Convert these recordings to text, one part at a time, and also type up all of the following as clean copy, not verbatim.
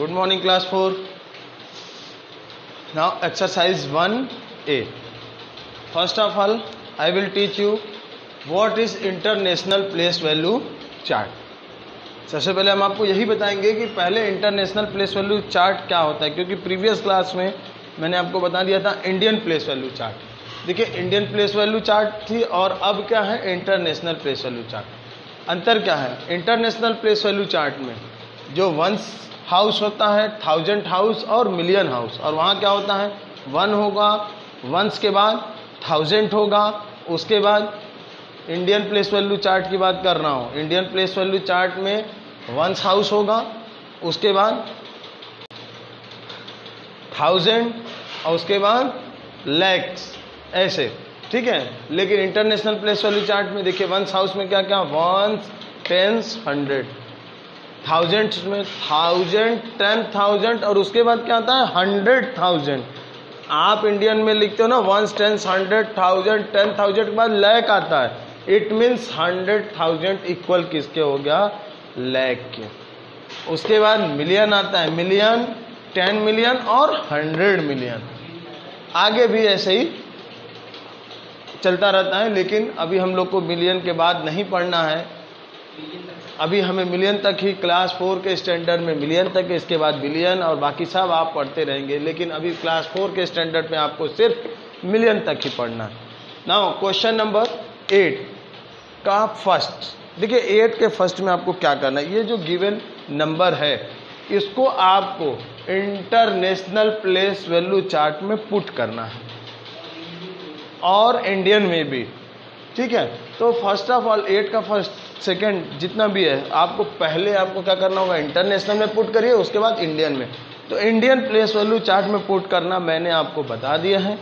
Good morning, class 4. Now exercise 1A. First of all, I will teach you what is international place value chart. सबसे पहले हम आपको यही बताएंगे कि पहले इंटरनेशनल प्लेस वैल्यू चार्ट क्या होता है, क्योंकि प्रीवियस क्लास में मैंने आपको बता दिया था इंडियन प्लेस वैल्यू चार्ट। देखिए, इंडियन प्लेस वैल्यू चार्ट थी और अब क्या है इंटरनेशनल प्लेस वैल्यू चार्ट। अंतर क्या है? इंटरनेशनल प्लेस वैल्यू चार्ट में जो वंस हाउस होता है, 1000 हाउस और मिलियन हाउस, और वहाँ क्या होता है 1 होगा, वंस के बाद 1000 होगा, उसके बाद इंडियन प्लेस वैल्यू चार्ट की बात कर रहा हूँ। इंडियन प्लेस वैल्यू चार्ट में वंस हाउस होगा, उसके बाद 1000 और उसके बाद लैक्स, ऐसे, ठीक है। लेकिन इंटरनेशनल प्लेस वैल्यू चार्ट में देखिए वंस हाउस में क्या क्या, वंस, टेंस, 100, 1000 में 1000, 10,000 और उसके बाद क्या आता है 100,000। आप इंडियन में लिखते हो ना वंस, टेंस, 100,000, 10,000 के बाद लैक आता है। इट मीन्स 100,000 इक्वल किसके हो गया, लैक के। उसके बाद मिलियन आता है, मिलियन, 10 मिलियन और 100 मिलियन। आगे भी ऐसे ही चलता रहता है, लेकिन अभी हम लोग को मिलियन के बाद नहीं पढ़ना है। अभी हमें मिलियन तक ही, क्लास 4 के स्टैंडर्ड में मिलियन तक, इसके बाद बिलियन और बाकी सब आप पढ़ते रहेंगे। लेकिन अभी क्लास 4 के स्टैंडर्ड में आपको सिर्फ मिलियन तक ही पढ़ना है। नाउ क्वेश्चन नंबर 8 का फर्स्ट, देखिए 8 के फर्स्ट में आपको क्या करना है, ये जो गिवन नंबर है इसको आपको इंटरनेशनल प्लेस वैल्यू चार्ट में पुट करना है और इंडियन में भी, ठीक है। तो फर्स्ट ऑफ ऑल 8 का फर्स्ट सेकंड जितना भी है, आपको पहले आपको क्या करना होगा, इंटरनेशनल में पुट करिए, उसके बाद इंडियन में। तो इंडियन प्लेस वैल्यू चार्ट में पुट करना मैंने आपको बता दिया है,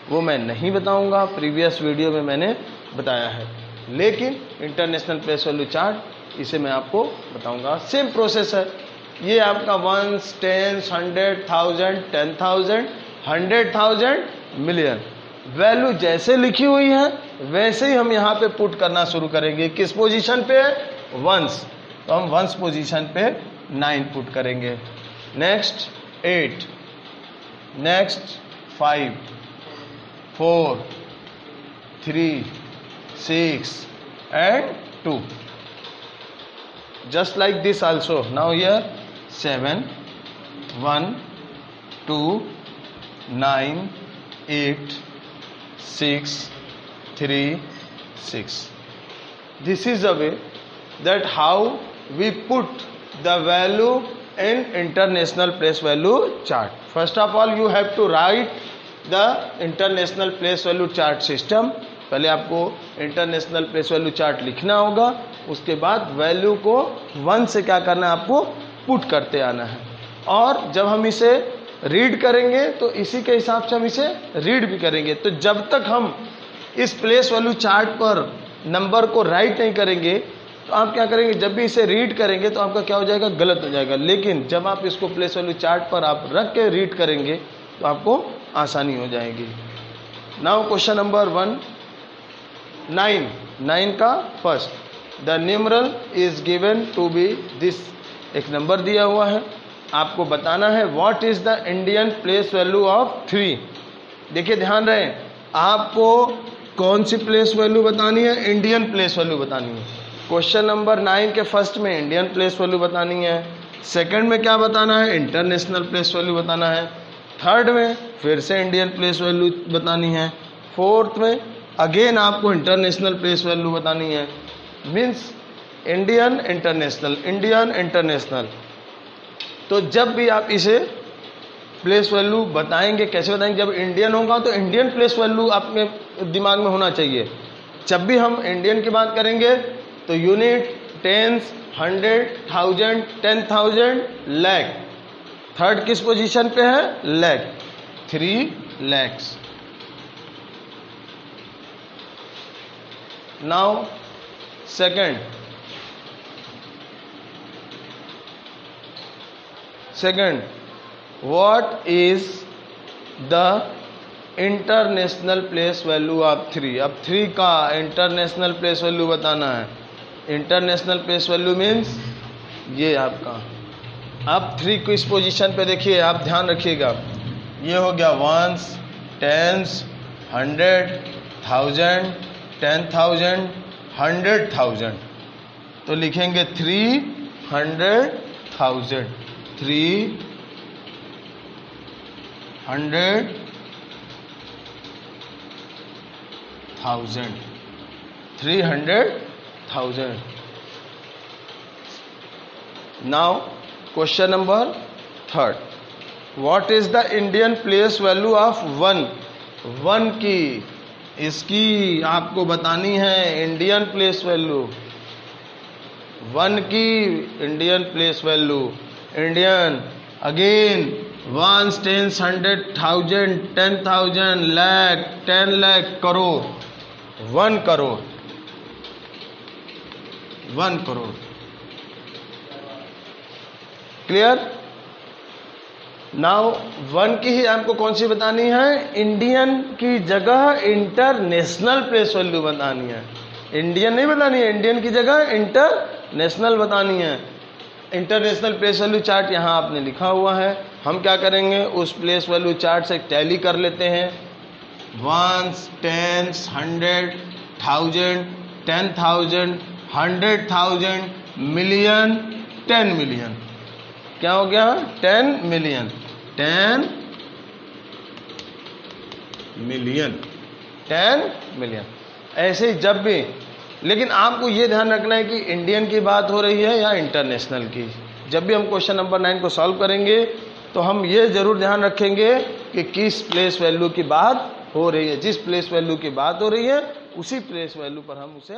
वो मैं नहीं बताऊंगा, प्रीवियस वीडियो में मैंने बताया है। लेकिन इंटरनेशनल प्लेस वैल्यू चार्ट इसे मैं आपको बताऊंगा। सेम प्रोसेस है, ये आपका वंस, टेंस, 100,000, 10,000, 100,000, मिलियन। वैल्यू जैसे लिखी हुई है वैसे ही हम यहाँ पे पुट करना शुरू करेंगे। किस पोजीशन पे है, वंस, तो हम वंस पोजीशन पे 9 पुट करेंगे। Next 8, next 5, 4, 3, 6 and 2, just like this also. Now here 7, 1, 2, 9, 8, 6, 3, 6. This is the way that how we put the value in international place value chart. First of all you have to write the international place value chart system. पहले आपको international place value chart लिखना होगा, उसके बाद value को 1 से क्या करना है, आपको पुट करते आना है। और जब हम इसे रीड करेंगे तो इसी के हिसाब से हम इसे रीड भी करेंगे। तो जब तक हम इस प्लेस वैल्यू चार्ट पर नंबर को राइट नहीं करेंगे तो आप क्या करेंगे, जब भी इसे रीड करेंगे तो आपका क्या हो जाएगा, गलत हो जाएगा। लेकिन जब आप इसको प्लेस वैल्यू चार्ट पर आप रख के रीड करेंगे तो आपको आसानी हो जाएगी। नाउ क्वेश्चन नंबर 9 का first, the numeral is given to be this, एक नंबर दिया हुआ है, आपको बताना है what is the Indian place value of 3। देखिए ध्यान रहे, आपको कौन सी प्लेस वैल्यू बतानी है, इंडियन प्लेस वैल्यू बतानी है। क्वेश्चन नंबर 9 के फर्स्ट में इंडियन प्लेस वैल्यू बतानी है, सेकंड में क्या बताना है, इंटरनेशनल प्लेस वैल्यू बताना है, थर्ड में फिर से इंडियन प्लेस वैल्यू बतानी है, फोर्थ में अगेन आपको इंटरनेशनल प्लेस वैल्यू बतानी है। Means Indian international, Indian international. तो जब भी आप इसे प्लेस वैल्यू बताएंगे, कैसे बताएंगे, जब इंडियन होगा तो इंडियन प्लेस वैल्यू आपके दिमाग में होना चाहिए। जब भी हम इंडियन की बात करेंगे तो यूनिट, टेंस, 100,000, 10,000, लैख। थर्ड किस पोजीशन पे है, lakh, 3 lakhs। Now second, what is the international place value of 3। अब 3 का इंटरनेशनल प्लेस वैल्यू बताना है। इंटरनेशनल प्लेस वैल्यू मीन्स ये आपका अब 3 को इस पोजीशन पे देखिए, आप ध्यान रखिएगा, ये हो गया वंस, टेंस, 100, 1000, 10,000, 100,000। तो लिखेंगे 300,000, 300,000, 300,000। Now question number 3rd, what is the Indian place value of 1? 1 की इसकी आपको बतानी है इंडियन प्लेस वैल्यू। 1 की Indian place value, Indian again, 1, 10, 100,000, 10,000, lakh, 10 lakh, crore, 1 crore, 1 crore. Clear? Now 1 की ही आपको कौन सी बतानी है? इंडियन की जगह इंटरनेशनल प्लेस वैल्यू बतानी है। इंडियन नहीं बतानी है, इंडियन की जगह इंटरनेशनल बतानी है। इंटरनेशनल प्लेस वैल्यू चार्ट यहाँ आपने लिखा हुआ है। हम क्या करेंगे, उस प्लेस वैल्यू चार्ट से टैली कर लेते हैं। 1, 10, 100, 1000, 10,000, 100,000, मिलियन, 10 मिलियन। क्या हो गया? 10 मिलियन, 10 मिलियन, 10 मिलियन। ऐसे ही जब भी, लेकिन आपको ये ध्यान रखना है कि इंडियन की बात हो रही है या इंटरनेशनल की। जब भी हम क्वेश्चन नंबर 9 को सॉल्व करेंगे तो हम ये जरूर ध्यान रखेंगे कि किस प्लेस वैल्यू की बात हो रही है। जिस प्लेस वैल्यू की बात हो रही है उसी प्लेस वैल्यू पर हम उसे